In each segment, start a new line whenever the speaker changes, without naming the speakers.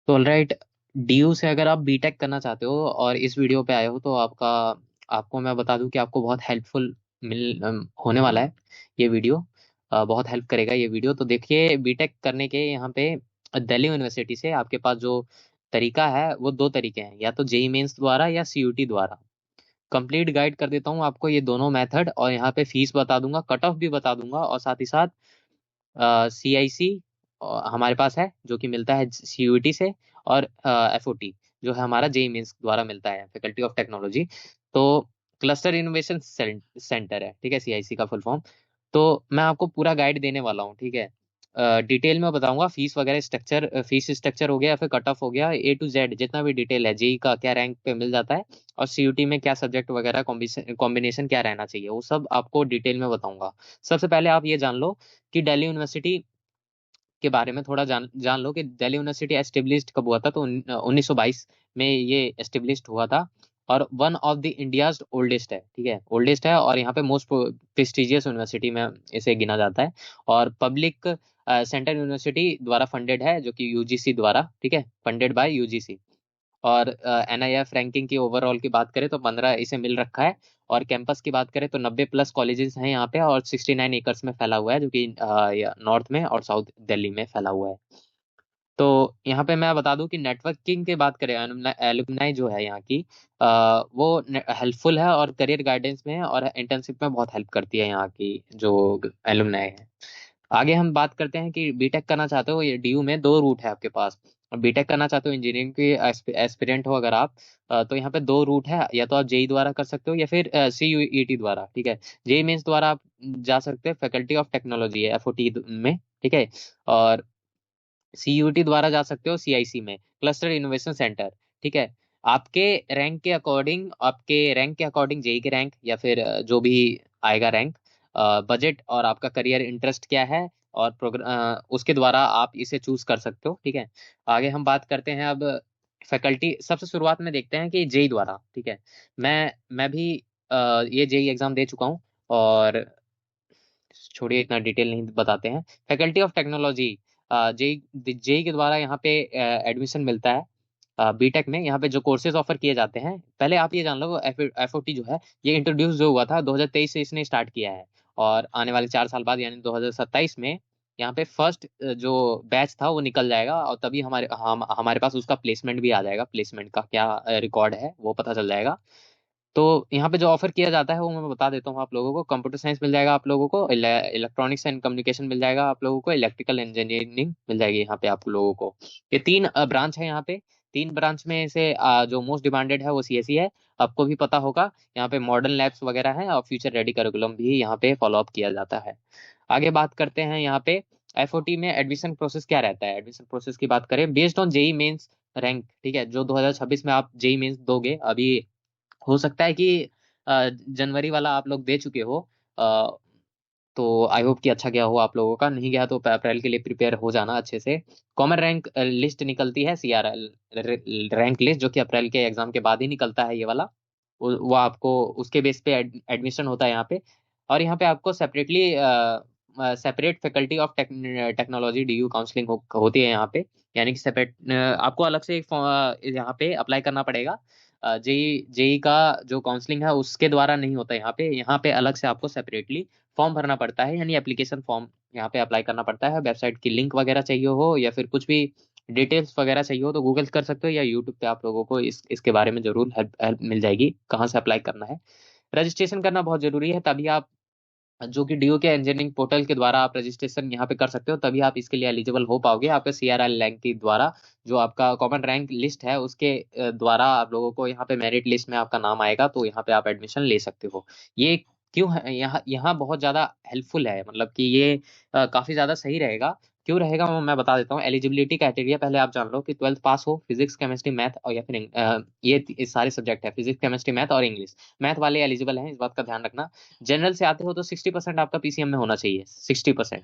तो alright, DU से अगर आप बीटेक करना चाहते हो और इस वीडियो पे आए हो तो आपको मैं बता दूं कि आपको बहुत हेल्पफुल होने वाला है ये वीडियो। बहुत हेल्प करेगा ये वीडियो। तो देखिए, बीटेक करने के यहाँ पे दिल्ली यूनिवर्सिटी से आपके पास जो तरीका है वो दो तरीके हैं, या तो जेई मेंस द्वारा या सीयूटी द्वारा। कंप्लीट गाइड कर देता हूँ आपको ये दोनों मेथड, और यहाँ पे फीस बता दूंगा, कट ऑफ भी बता दूंगा, और साथ ही साथ CIC हमारे पास है जो कि मिलता है CUET से, और FOT जो है हमारा जेई मेंस द्वारा मिलता है, फैकल्टी ऑफ टेक्नोलॉजी। तो क्लस्टर इनोवेशन सेंटर है, ठीक है, CIC का फुल फॉर्म। तो मैं आपको पूरा गाइड देने वाला हूँ, ठीक है। डिटेल में बताऊंगा, फीस वगैरह स्ट्रक्चर, फीस स्ट्रक्चर हो गया या फिर कट ऑफ हो गया, A to Z जितना भी डिटेल है, जेई का क्या रैंक पे मिल जाता है, और CUT में क्या सब्जेक्ट वगैरह कॉम्बिनेशन क्या रहना चाहिए, वो सब आपको डिटेल में बताऊंगा। सबसे पहले आप ये जान लो कि दिल्ली यूनिवर्सिटी के बारे में थोड़ा जान जान लो कि दिल्ली यूनिवर्सिटी एस्टेब्लिश्ड कब हुआ था। तो 1922 में ये एस्टेब्लिश्ड हुआ था, और one of the India's oldest है, ठीक है, ओल्डेस्ट है, और यहाँ पे मोस्ट प्रेस्टिजियस यूनिवर्सिटी में इसे गिना जाता है। और पब्लिक सेंट्रल यूनिवर्सिटी द्वारा फंडेड है, जो कि यूजीसी द्वारा, ठीक है, फंडेड बाय यूजीसी। और NIF रैंकिंग की ओवरऑल की बात करें तो 15 इसे मिल रखा है। और कैंपस की बात करें तो 90+ कॉलेजेस हैं यहाँ पे, और 69 एकर्स में फैला हुआ है, जो कि नॉर्थ में और साउथ दिल्ली में फैला हुआ है। तो यहाँ पे मैं बता दूं कि नेटवर्किंग की बात करें, एलुमनाई जो है यहाँ की, वो हेल्पफुल है और करियर गाइडेंस में और इंटर्नशिप में बहुत हेल्प करती है यहाँ की जो एलुमनाई है। आगे हम बात करते हैं कि बीटेक करना चाहते हो, ये डीयू में दो रूट है आपके पास। बीटेक करना चाहते हो, इंजीनियरिंग के एस्पिरेंट हो अगर आप, तो यहाँ पे दो रूट है, या तो आप जेई द्वारा कर सकते हो या फिर CUET द्वारा, ठीक है। जेई मेंस द्वारा आप जा सकते हैं, फैकल्टी ऑफ टेक्नोलॉजी है, FOT में, ठीक है। और CUET द्वारा जा सकते हो CIC में, क्लस्टर इनोवेशन सेंटर, ठीक है। आपके रैंक के अकॉर्डिंग जेई के रैंक या फिर जो भी आएगा रैंक, बजट और आपका करियर इंटरेस्ट क्या है, और उसके द्वारा आप इसे चूज कर सकते हो, ठीक है। आगे हम बात करते हैं अब फैकल्टी। सबसे शुरुआत में देखते हैं कि जेई द्वारा, ठीक है। मैं भी ये जेई एग्जाम दे चुका हूँ, और छोड़िए इतना डिटेल नहीं बताते हैं। Faculty of technology, JEE JEE के द्वारा यहाँ पे एडमिशन मिलता है। बीटेक में यहाँ पे जो कोर्सेज ऑफर किए जाते हैं, पहले आप ये जान लो, FOT जो है ये इंट्रोड्यूस जो हुआ था 2023 से इसने स्टार्ट किया है। और आने वाले 4 साल बाद यानी 2027 में यहाँ पे फर्स्ट जो बैच था वो निकल जाएगा, और तभी हमारे पास उसका प्लेसमेंट भी आ जाएगा। प्लेसमेंट का क्या रिकॉर्ड है वो पता चल जाएगा। तो यहाँ पे जो ऑफर किया जाता है वो मैं बता देता हूँ आप लोगों को। कंप्यूटर साइंस मिल जाएगा आप लोगों को, इलेक्ट्रॉनिक्स एंड कम्युनिकेशन मिल जाएगा आप लोगों को, इलेक्ट्रिकल इंजीनियरिंग मिल जाएगी यहाँ पे आप लोगों को। ये तीन ब्रांच है यहाँ पे। तीन ब्रांच में से जो मोस्ट डिमांडेड है वो CSE है, आपको भी पता होगा। यहाँ पे मॉडर्न लैब्स वगैरह है, और फ्यूचर रेडी करिकुलम भी यहाँ पे फॉलो अप किया जाता है। आगे बात करते हैं यहाँ पे FOT में एडमिशन प्रोसेस क्या रहता है। एडमिशन प्रोसेस की बात करें, based on JEE Mains rank, ठीक है, जो 2026 में आप जेई मेंस दोगे अभी, हो सकता है कि जनवरी वाला आप लोग दे चुके हो। अ, तो आई होप कि अच्छा गया हो आप लोगों का, नहीं गया तो अप्रैल के लिए प्रिपेयर हो जाना अच्छे से। कॉमन रैंक लिस्ट निकलती है, CRL रैंक लिस्ट, जो कि अप्रैल के एग्जाम के बाद ही निकलता है ये वाला। वो आपको उसके बेस पे एडमिशन होता है यहाँ पे। और यहाँ पे आपको separately separate faculty of technology DU counselling होती है यहाँ पे। यानी कि सेपरेट आपको अलग से एक यहाँ पे अप्लाई करना पड़ेगा। जेई जेई का जो काउंसलिंग है उसके द्वारा नहीं होता यहाँ पे। यहाँ पे अलग से आपको सेपरेटली फॉर्म भरना पड़ता है, यानी एप्लीकेशन फॉर्म यहाँ पे अप्लाई करना पड़ता है। वेबसाइट की लिंक वगैरह चाहिए हो या फिर कुछ भी डिटेल्स वगैरह चाहिए हो तो गूगल कर सकते हो, या यूट्यूब पे आप लोगों को इसके बारे में जरूर हेल्प मिल जाएगी कहाँ से अप्लाई करना है। रजिस्ट्रेशन करना बहुत जरूरी है, तभी आप, जो कि DU के इंजीनियरिंग पोर्टल के द्वारा आप रजिस्ट्रेशन यहाँ पे कर सकते हो, तभी आप इसके लिए एलिजिबल हो पाओगे। आपके CRL रैंक के द्वारा, जो आपका कॉमन रैंक लिस्ट है उसके द्वारा आप लोगों को यहाँ पे मेरिट लिस्ट में आपका नाम आएगा, तो यहाँ पे आप एडमिशन ले सकते हो। ये क्यों है यहाँ यहाँ बहुत ज्यादा हेल्पफुल है, मतलब कि ये काफी ज्यादा सही रहेगा। क्यों रहेगा वो मैं बता देता हूँ। एलिजिबिलिटी क्राइटेरिया पहले आप जान लो कि 12th पास हो, फिजिक्स केमिस्ट्री मैथ, और या फिर ये सारे सब्जेक्ट है, फिजिक्स केमिस्ट्री मैथ और इंग्लिश। मैथ वाले एलिजिबल हैं, इस बात का ध्यान रखना। जनरल से आते हो तो 60% आपका PCM में होना चाहिए, 60%।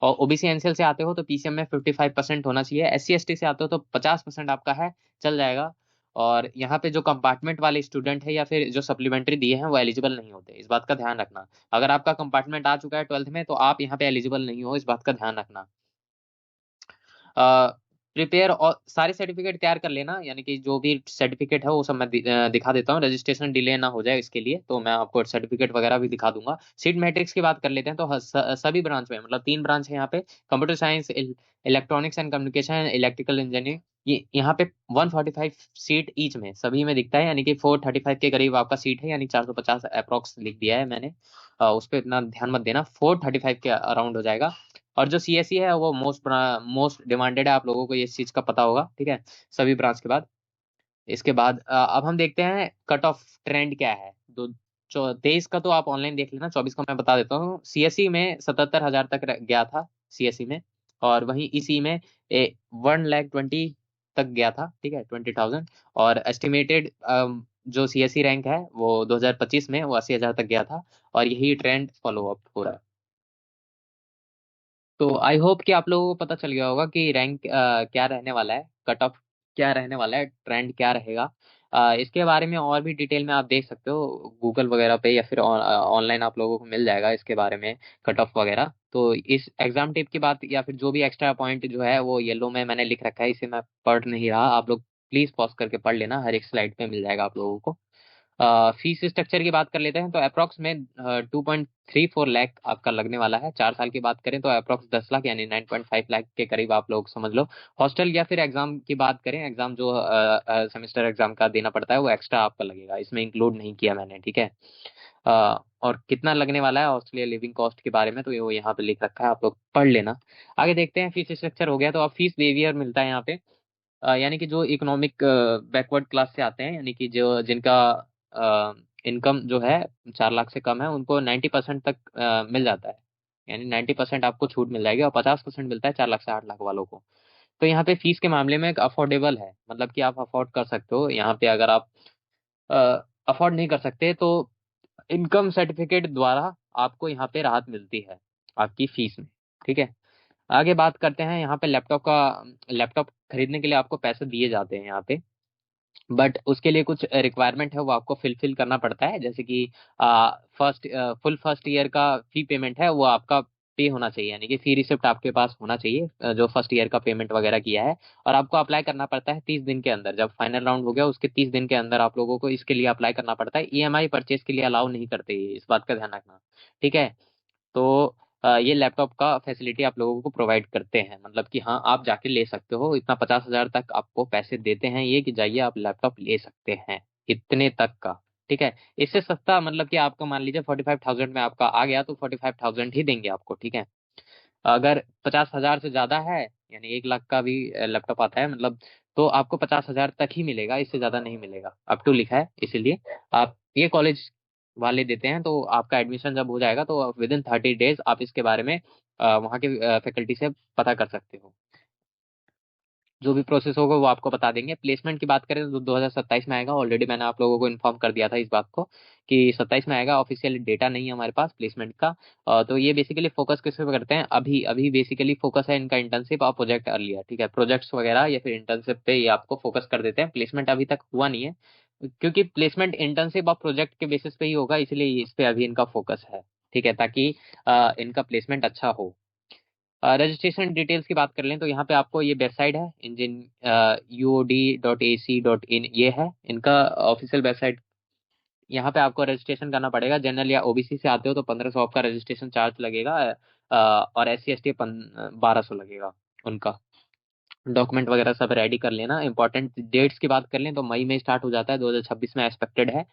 और OBC NCL से आते हो तो PCM में 55% होना चाहिए। SC ST से आते हो तो 50% आपका है, चल जाएगा। और यहाँ पे जो कंपार्टमेंट वाले स्टूडेंट है या फिर जो सप्लीमेंट्री दिए हैं वो एलिजिबल नहीं होते, इस बात का ध्यान रखना। अगर आपका कंपार्टमेंट आ चुका है 12th में तो आप यहाँ पे एलिजिबल नहीं हो, इस बात का ध्यान रखना। प्रिपेयर और सारे सर्टिफिकेट तैयार कर लेना, यानी कि जो भी सर्टिफिकेट है वो सब मैं दिखा देता हूँ, रजिस्ट्रेशन डिले ना हो जाए इसके लिए, तो मैं आपको सर्टिफिकेट वगैरह भी दिखा दूंगा। सीट मैट्रिक्स की बात कर लेते हैं, तो सभी ब्रांच में, मतलब 3 ब्रांच है यहाँ पे, computer science, electronics and communication, electrical engineering. ये यहाँ पे 145 सीट ईच में सभी में दिखता है, यानी कि 435 के करीब आपका सीट है, यानी 450 अप्रोक्स लिख दिया है मैंने। उस पर इतना ध्यान मत देना, 435 के अराउंड हो जाएगा। और जो सीएससी है वो मोस्ट डिमांडेड है, आप लोगों को ये चीज का पता होगा, ठीक है, सभी ब्रांच के बाद। इसके बाद अब हम देखते हैं कट ऑफ ट्रेंड क्या है। दो 23 का तो आप ऑनलाइन देख लेना, 24 का मैं बता देता हूँ। सीएससी में 77,000 तक गया था सीएससी में, और वहीं इसी में 1,20,000 तक गया था, ठीक है, 20,000। और एस्टिमेटेड जो सीएससी रैंक है वो 2025 में वो 80,000 तक गया था, और यही ट्रेंड फॉलो अप हो रहा है। तो आई होप कि आप लोगों को पता चल गया होगा कि रैंक क्या रहने वाला है, कट ऑफ क्या रहने वाला है, ट्रेंड क्या रहेगा। इसके बारे में और भी डिटेल में आप देख सकते हो गूगल वगैरह पे, या फिर ऑनलाइन आप लोगों को मिल जाएगा इसके बारे में, कट ऑफ वगैरह। तो इस एग्जाम टिप की बात या फिर जो भी एक्स्ट्रा पॉइंट जो है वो येलो में मैंने लिख रखा है, इसे मैं पढ़ नहीं रहा, आप लोग प्लीज पॉज करके पढ़ लेना, हर एक स्लाइड पे मिल जाएगा आप लोगों को। फीस स्ट्रक्चर की बात कर लेते हैं, तो अप्रोक्स में 2.34 लाख आपका लगने वाला है। 4 साल की बात करें तो अप्रोक्स 10 लाख, यानी 9.5 लाख के करीब आप लोग समझ लो। हॉस्टल या फिर एग्जाम की बात करें, एग्जाम जो सेमेस्टर एग्जाम का देना पड़ता है वो एक्स्ट्रा आपका लगेगा, इसमें इंक्लूड नहीं किया मैंने, ठीक है। और कितना लगने वाला है ऑस्ट्रेलिया लिविंग कॉस्ट के बारे में, तो ये वो यहाँ पे लिख रखा है, आप लोग पढ़ लेना। आगे देखते हैं, फीस स्ट्रक्चर हो गया, तो अब फीस वेवियर मिलता है यहाँ पे। यानी कि जो इकोनॉमिक बैकवर्ड क्लास से आते हैं, यानी कि जो जिनका इनकम जो है 4 लाख से कम है, उनको 90% तक मिल जाता है, यानी 90% आपको छूट मिल जाएगी, और 50% मिलता है 4 लाख से 8 लाख वालों को। तो यहाँ पे फीस के मामले में एक अफोर्डेबल है, मतलब कि आप अफोर्ड कर सकते हो यहाँ पे। अगर आप अफोर्ड नहीं कर सकते तो इनकम सर्टिफिकेट द्वारा आपको यहाँ पे राहत मिलती है आपकी फीस में, ठीक है। आगे बात करते हैं, यहाँ पे लैपटॉप खरीदने के लिए आपको पैसे दिए जाते हैं यहाँ पे, बट उसके लिए कुछ रिक्वायरमेंट है वो आपको फिलफिल करना पड़ता है, जैसे कि फर्स्ट फर्स्ट ईयर का फी पेमेंट है वो आपका पे होना चाहिए, यानी कि फी रिसिप्ट आपके पास होना चाहिए, जो फर्स्ट ईयर का पेमेंट वगैरह किया है। और आपको अप्लाई करना पड़ता है 30 दिन के अंदर, जब फाइनल राउंड हो गया उसके 30 दिन के अंदर आप लोगों को इसके लिए अप्लाई करना पड़ता है। ईएमआई परचेज के लिए अलाउ नहीं करते, ये इस बात का ध्यान रखना, ठीक है। तो ये लैपटॉप का फैसिलिटी आप लोगों को प्रोवाइड करते हैं, मतलब कि हाँ आप जाके ले सकते हो, इतना 50,000 तक आपको पैसे देते हैं ये, कि जाइए आप लैपटॉप ले सकते हैं, इतने तक का, ठीक है। इससे सस्ता, मतलब कि आपका मान लीजिए 45,000 में आपका आ गया, तो 45,000 ही देंगे आपको, ठीक है। अगर 50,000 से ज्यादा है, यानी 1 लाख का भी लैपटॉप आता है मतलब, तो आपको 50,000 तक ही मिलेगा, इससे ज्यादा नहीं मिलेगा, अप टू लिखा है इसीलिए। आप ये कॉलेज वाले देते हैं, तो आपका एडमिशन जब हो जाएगा तो विद इन 30 डेज आप इसके बारे में वहाँ के फैकल्टी से पता कर सकते हो। जो भी प्रोसेस होगा वो आपको बता देंगे। प्लेसमेंट की बात करें तो 2027 में आएगा, ऑलरेडी मैंने आप लोगों को इन्फॉर्म कर दिया था इस बात को, कि 27 में आएगा। ऑफिशियल डेटा नहीं है हमारे पास प्लेसमेंट का। तो ये बेसिकली फोकस किस पे करते हैं, अभी अभी बेसिकली फोकस है इनका इंटर्नशिप और प्रोजेक्ट अर्लियर, ठीक है। प्रोजेक्ट्स वगैरह या फिर इंटर्नशिप पे ये आपको फोकस कर देते हैं, प्लेसमेंट अभी तक हुआ नहीं है, क्योंकि प्लेसमेंट इंटर्नशिप और प्रोजेक्ट के बेसिस पे ही होगा, इसलिए इस पे अभी इनका फोकस है, ठीक है, ताकि इनका प्लेसमेंट अच्छा हो। रजिस्ट्रेशन डिटेल्स की बात कर लें, तो यहाँ पे आपको ये वेबसाइट है इंजिन UOD.AC.in, ये है इनका ऑफिशियल वेबसाइट। यहाँ पे आपको रजिस्ट्रेशन करना पड़ेगा, जनरल या ओबीसी से आते हो तो 1500 आपका रजिस्ट्रेशन चार्ज लगेगा, और SC ST 1200 लगेगा उनका। डॉक्यूमेंट वगैरह सब रेडी कर लेना। इंपॉर्टेंट डेट्स की बात कर लें तो मई में स्टार्ट हो जाता है, 2026 में एक्सपेक्टेड है,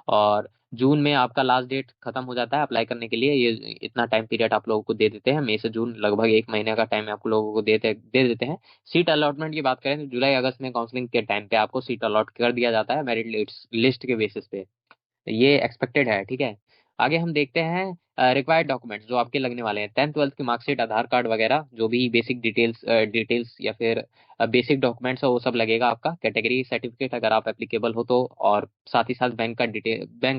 और जून में आपका लास्ट डेट खत्म हो जाता है अप्लाई करने के लिए। ये इतना टाइम पीरियड आप लोगों को दे देते हैं, मई से जून लगभग 1 महीने का टाइम आप लोगों को दे देते हैं। सीट अलॉटमेंट की बात करें तो जुलाई अगस्त में काउंसलिंग के टाइम पे आपको सीट अलॉट कर दिया जाता है, मेरिट लिस्ट के बेसिस पे, ये एक्सपेक्टेड है, ठीक है। आगे हम देखते हैं रिक्वायर्ड डॉक्यूमेंट्स जो आपके लगने वाले हैं, 10th 12th की मार्कशीट, आधार कार्ड वगैरह, जो भी बेसिक डिटेल्स या फिर बेसिक डॉक्यूमेंट्स है वो सब लगेगा आपका। कैटेगरी सर्टिफिकेट अगर आप एप्लीकेबल हो तो, और साथ ही साथ बैंक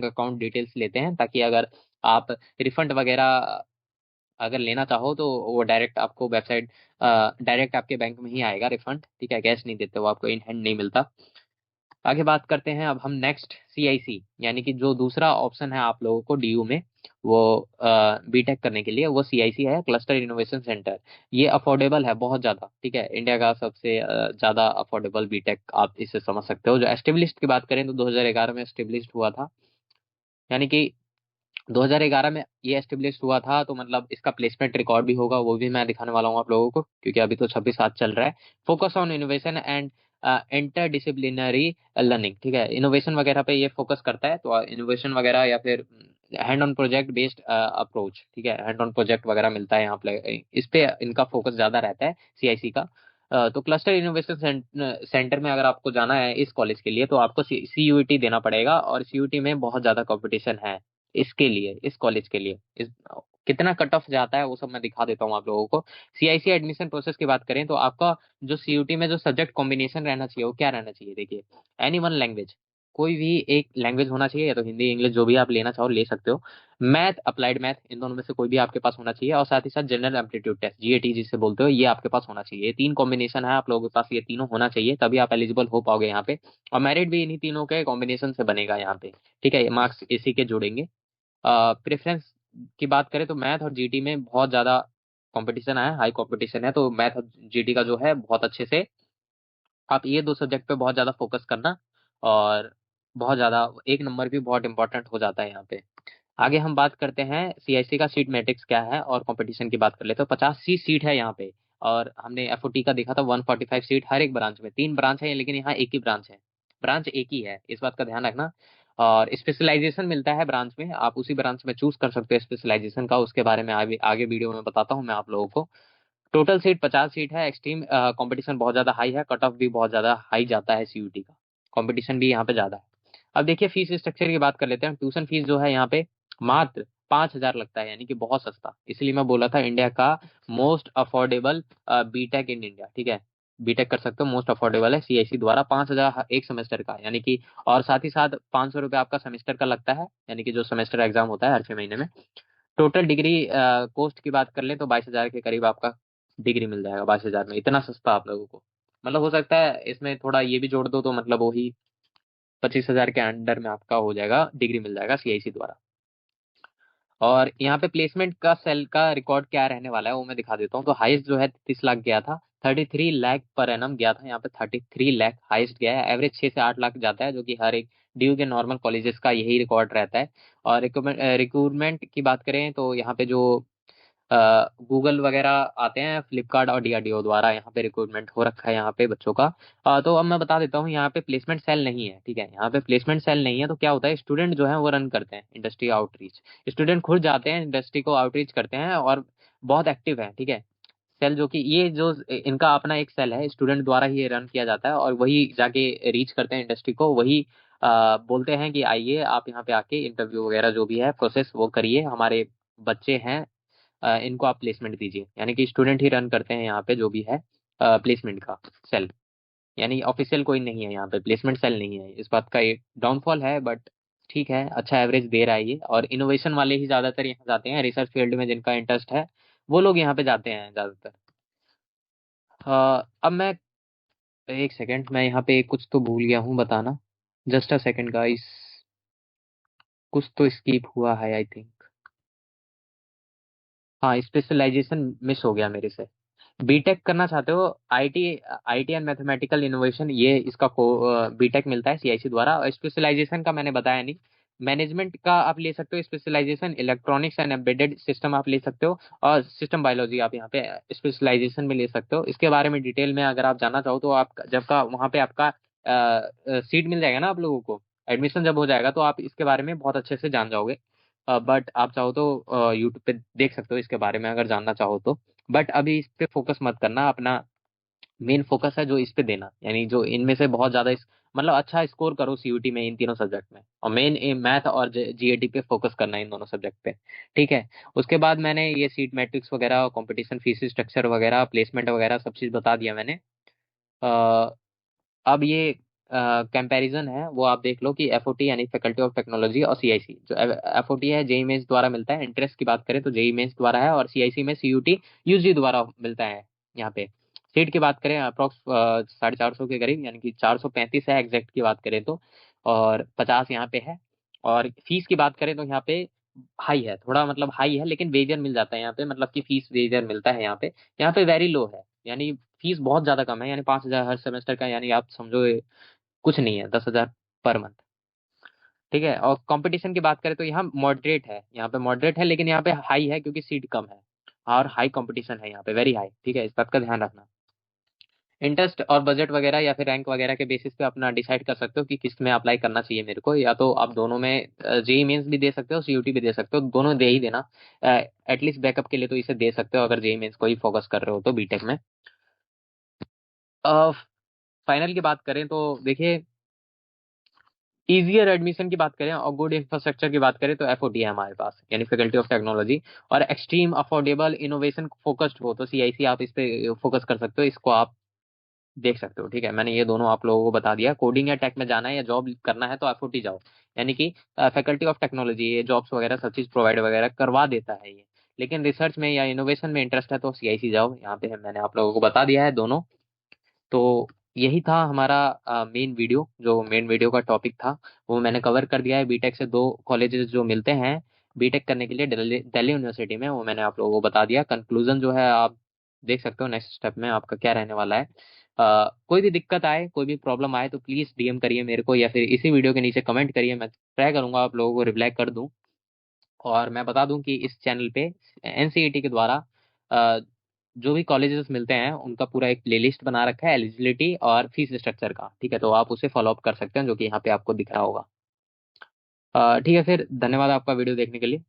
अकाउंट डिटेल्स लेते हैं, ताकि अगर आप रिफंड वगैरह अगर लेना चाहो तो वो डायरेक्ट आपको वेबसाइट, डायरेक्ट आपके बैंक में ही आएगा रिफंड, ठीक है, कैश नहीं देते, वो आपको इन हैंड नहीं मिलता। आगे बात करते हैं अब हम नेक्स्ट सीआईसी, यानी कि जो दूसरा ऑप्शन है आप लोगों को डीयू में वो बीटेक करने के लिए, वो सीआईसी है, क्लस्टर इनोवेशन सेंटर। ये अफोर्डेबल है बहुत ज्यादा, ठीक है, इंडिया का सबसे ज्यादा अफोर्डेबल बीटेक आप इसे समझ सकते हो। जो एस्टेब्लिश्ड की बात करें तो 2011 में एस्टेब्लिश्ड हुआ था, यानी कि 2011 में ये एस्टेब्लिश हुआ था, तो मतलब इसका प्लेसमेंट रिकॉर्ड भी होगा, वो भी मैं दिखाने वाला हूँ आप लोगों को, क्योंकि अभी तो 26 साल चल रहा है। Focus on innovation and inter disciplinary learning, ठीक है, इनोवेशन वगैरह पे ये फोकस करता है, तो इनोवेशन वगैरह या फिर hand on project based approach, ठीक है, हैंड ऑन प्रोजेक्ट वगैरह मिलता है यहाँ पे, इस पे इनका फोकस ज्यादा रहता है सीआईसी का। तो क्लस्टर इनोवेशन सेंटर में अगर आपको जाना है इस कॉलेज के लिए, तो आपको सीयूईटी देना पड़ेगा, और सीयूईटी में बहुत ज्यादा कंपटीशन है इसके लिए, इस कॉलेज के लिए। इस कितना कट ऑफ जाता है वो सब मैं दिखा देता हूँ आप लोगों को। सीआईसी एडमिशन प्रोसेस की बात करें तो आपका जो सीयूटी में जो सब्जेक्ट कॉम्बिनेशन रहना चाहिए वो क्या रहना चाहिए, देखिए, एनी वन लैंग्वेज, कोई भी एक लैंग्वेज होना चाहिए, या तो हिंदी इंग्लिश जो भी आप लेना चाहो ले सकते हो। मैथ, अप्लाइड मैथ, इन दोनों में से कोई भी आपके पास होना चाहिए, और साथ ही साथ जनरल एप्टीट्यूड टेस्ट, जीएटी जिसे बोलते हो, ये आपके पास होना चाहिए। ये तीन कॉम्बिनेशन है आप लोगों के पास, ये तीनों होना चाहिए, तभी आप एलिजिबल हो पाओगे यहाँ पे। और मेरिट भी इन्हीं तीनों के कॉम्बिनेशन से बनेगा यहाँ पे, ठीक है, मार्क्स इसी के जुड़ेंगे। प्रेफरेंस की बात करें तो मैथ और जीटी में बहुत ज्यादा कंपटीशन है, हाई कंपटीशन है, तो मैथ और जीटी का जो है बहुत अच्छे से आप ये दो सब्जेक्ट पे बहुत ज्यादा फोकस करना, और बहुत ज्यादा एक नंबर भी बहुत इंपॉर्टेंट हो जाता है यहाँ पे। आगे हम बात करते हैं सीआईसी का सीट मैट्रिक्स क्या है, और कंपटीशन की बात कर लेते हैं। 50 सीट है यहाँ पे, और हमने एफओटी का देखा था 145 सीट हर एक ब्रांच में, 3 ब्रांच है लेकिन यहाँ एक ही ब्रांच है, ब्रांच एक ही है, इस बात का ध्यान रखना। और स्पेशलाइजेशन मिलता है ब्रांच में, आप उसी ब्रांच में चूज कर सकते हो स्पेशलाइजेशन का, उसके बारे में आगे आगे वीडियो में बताता हूँ मैं आप लोगों को। टोटल सीट 50 सीट है, एक्सट्रीम कंपटीशन बहुत ज्यादा हाई है, कट ऑफ भी बहुत ज्यादा हाई जाता है सीयूटी का, कंपटीशन भी यहाँ पे ज्यादा है। अब देखिए फीस स्ट्रक्चर की बात कर लेते हैं। ट्यूशन फीस जो है यहाँ पे मात्र 5,000 लगता है, यानी कि बहुत सस्ता, इसलिए मैं बोला था इंडिया का most affordable BTech in India, ठीक है, बीटेक कर सकते हो, मोस्ट अफोर्डेबल है सीआईसी द्वारा। 5,000 एक सेमेस्टर का, यानी कि, और साथ ही साथ 500 रुपये आपका सेमेस्टर का लगता है, यानी कि जो सेमेस्टर एग्जाम होता है हर 6 महीने में। टोटल डिग्री कोस्ट की बात कर ले तो 22,000 के करीब आपका डिग्री मिल जाएगा, 22,000 में, इतना सस्ता आप लोगों को, मतलब हो सकता है इसमें थोड़ा ये भी जोड़ दो तो मतलब वही 25,000 के अंडर में आपका हो जाएगा, डिग्री मिल जाएगा सीआईसी द्वारा। और यहाँ पे प्लेसमेंट का सेल का रिकॉर्ड क्या रहने वाला है वो मैं दिखा देता हूँ। तो हाईएस्ट जो है 33 लाख गया था, 33 लाख पर एनम गया था, यहाँ पे 33 लाख हाईएस्ट गया है। एवरेज 6 से 8 लाख जाता है, जो कि हर एक ड्यू के नॉर्मल कॉलेजेस का यही रिकॉर्ड रहता है। और रिक्रूटमेंट की बात करें तो यहाँ पे जो गूगल वगैरह आते हैं, फ्लिपकार्ट और डीआरडीओ द्वारा यहाँ पे रिक्रूटमेंट हो रखा है यहाँ पे बच्चों का। तो अब मैं बता देता हूँ, यहाँ पे प्लेसमेंट सेल नहीं है, ठीक है, यहाँ पे प्लेसमेंट सेल नहीं है, तो क्या होता है, स्टूडेंट जो है वो रन करते हैं इंडस्ट्री आउटरीच, स्टूडेंट खुद जाते हैं इंडस्ट्री को आउटरीच करते हैं, और बहुत एक्टिव है, ठीक है। सेल जो कि ये जो इनका अपना एक सेल है, स्टूडेंट द्वारा ही ये रन किया जाता है, और वही जाके रीच करते हैं इंडस्ट्री को, वही बोलते हैं कि आइए आप यहाँ पे आके इंटरव्यू वगैरह जो भी है प्रोसेस वो करिए, हमारे बच्चे हैं, इनको आप प्लेसमेंट दीजिए, यानी कि स्टूडेंट ही रन करते हैं यहाँ पे जो भी है प्लेसमेंट का सेल, यानी ऑफिशियल कोई नहीं है यहाँ पे, प्लेसमेंट सेल नहीं है, इस बात का एक डाउनफॉल है, बट ठीक है, अच्छा एवरेज दे रहा है ये। और इनोवेशन वाले ही ज्यादातर यहाँ जाते हैं, रिसर्च फील्ड में जिनका इंटरेस्ट है वो लोग यहाँ पे जाते हैं ज्यादातर। अब मैं, एक सेकंड, मैं यहाँ पे कुछ तो भूल गया हूँ बताना, जस्ट अ सेकंड गाइस, कुछ तो स्कीप हुआ है आई थिंक। हाँ, स्पेशलाइजेशन मिस हो गया मेरे से। बीटेक करना चाहते हो, IT, IT and mathematical innovation, ये इसका बीटेक मिलता है सीआईसी द्वारा। और स्पेशलाइजेशन का मैंने बताया नहीं, मैनेजमेंट का आप ले सकते हो specialization, electronics and embedded system आप ले सकते हो, और सिस्टम बायोलॉजी आप यहाँ पे स्पेशलाइजेशन में ले सकते हो। इसके बारे में डिटेल में अगर आप जानना चाहो तो आप जब का वहाँ पे आपका सीट मिल जाएगा ना आप लोगों को, एडमिशन जब हो जाएगा तो आप इसके बारे में बहुत अच्छे से जान जाओगे। बट आप चाहो तो यूट्यूब पे देख सकते हो इसके बारे में अगर जानना चाहो तो। बट अभी इस पे फोकस मत करना, अपना मेन फोकस है जो इस पे देना, यानी जो इनमें से बहुत ज्यादा मतलब अच्छा स्कोर करो सीयूटी में इन तीनों सब्जेक्ट में, और मेन मैथ और जीएटी पे फोकस करना है इन दोनों सब्जेक्ट पे, ठीक है। उसके बाद मैंने ये सीट मैट्रिक्स वगैरह, कंपटीशन फीस स्ट्रक्चर वगैरह, प्लेसमेंट वगैरह सब चीज बता दिया मैंने। अ, अब ये कंपैरिजन है वो आप देख लो कि एफओटी यानी फैकल्टी ऑफ टेक्नोलॉजी और सीआईसी, जो एफओटी है जेई मेंस द्वारा मिलता है, इंट्रेंस की बात करें तो जेई मेंस द्वारा है, और सीआईसी में सीयूटी यूजी द्वारा मिलता है यहाँ पे। सीट की बात करें अप्रोक्स 450 के करीब, यानी कि 435 है एग्जैक्ट की बात करें तो, और 50 यहाँ पे है। और फीस की बात करें तो यहाँ पे हाई है, थोड़ा मतलब हाई है, लेकिन वेजर मिल जाता है यहाँ पे, मतलब कि फीस वेजर मिलता है यहाँ पे। यहाँ पे वेरी लो है, यानी फीस बहुत ज्यादा कम है, यानी 5,000 हर सेमेस्टर का, यानी आप समझो ये कुछ नहीं है, 10,000 पर मंथ। ठीक है। और कंपटीशन की बात करें तो यहाँ मॉडरेट है, यहाँ पे मॉडरेट है, लेकिन यहाँ पे हाई है क्योंकि सीट कम है, और हाई कंपटीशन है यहाँ पे, वेरी हाई। ठीक है, इस बात का ध्यान रखना। इंटरेस्ट और बजट वगैरह या फिर रैंक वगैरह के बेसिस पे अपना डिसाइड कर सकते हो कि किस में अप्लाई करना चाहिए मेरे को, या तो आप दोनों में जेई मेंस भी दे सकते हो, सीयूटी भी दे सकते हो, दोनों दे ही देना। एटलीस्ट बैकअप के लिए तो इसे दे सकते हो अगर जेई मेंस को ही फोकस कर रहे हो तो बीटेक में। फाइनल की बात करें तो देखिए, इजियर एडमिशन की बात करें और गुड इंफ्रास्ट्रक्चर की बात करें तो एफओटी है हमारे पास, यानी फैकल्टी ऑफ टेक्नोलॉजी। और एक्सट्रीम अफोर्डेबल इनोवेशन फोकस्ड हो तो सीआईसी आप इस पे फोकस कर सकते हो, इसको आप देख सकते हो। ठीक है, मैंने ये दोनों आप लोगों को बता दिया। कोडिंग या टेक में जाना है या जॉब करना है तो एफओटी जाओ, यानी कि फैकल्टी ऑफ टेक्नोलॉजी, ये जॉब्स वगैरह सब चीज प्रोवाइड वगैरह करवा देता है ये। लेकिन रिसर्च में या इनोवेशन में इंटरेस्ट है तो सीआईसी जाओ, यहाँ पे मैंने आप लोगों को बता दिया है दोनों। तो यही था हमारा मेन वीडियो, जो मेन वीडियो का टॉपिक था वो मैंने कवर कर दिया है। बीटेक से दो कॉलेजेस जो मिलते हैं बीटेक करने के लिए दिल्ली दिल्ली यूनिवर्सिटी में, वो मैंने आप लोगों को बता दिया। कंक्लूजन जो है आप देख सकते हो नेक्स्ट स्टेप में आपका क्या रहने वाला है। कोई भी दिक्कत आए, कोई भी प्रॉब्लम आए तो प्लीज डीएम करिए मेरे को, या फिर इसी वीडियो के नीचे कमेंट करिए, मैं ट्राई करूंगा आप लोगों को रिप्लाई कर दूं। और मैं बता दूं कि इस चैनल पे एनसीईटी के द्वारा अ, जो भी कॉलेजेस मिलते हैं उनका पूरा एक प्लेलिस्ट बना रखा है एलिजिबिलिटी और फीस स्ट्रक्चर का। ठीक है, तो आप उसे फॉलो अप कर सकते हैं, जो कि यहाँ पे आपको दिख रहा होगा। ठीक है, फिर धन्यवाद आपका वीडियो देखने के लिए।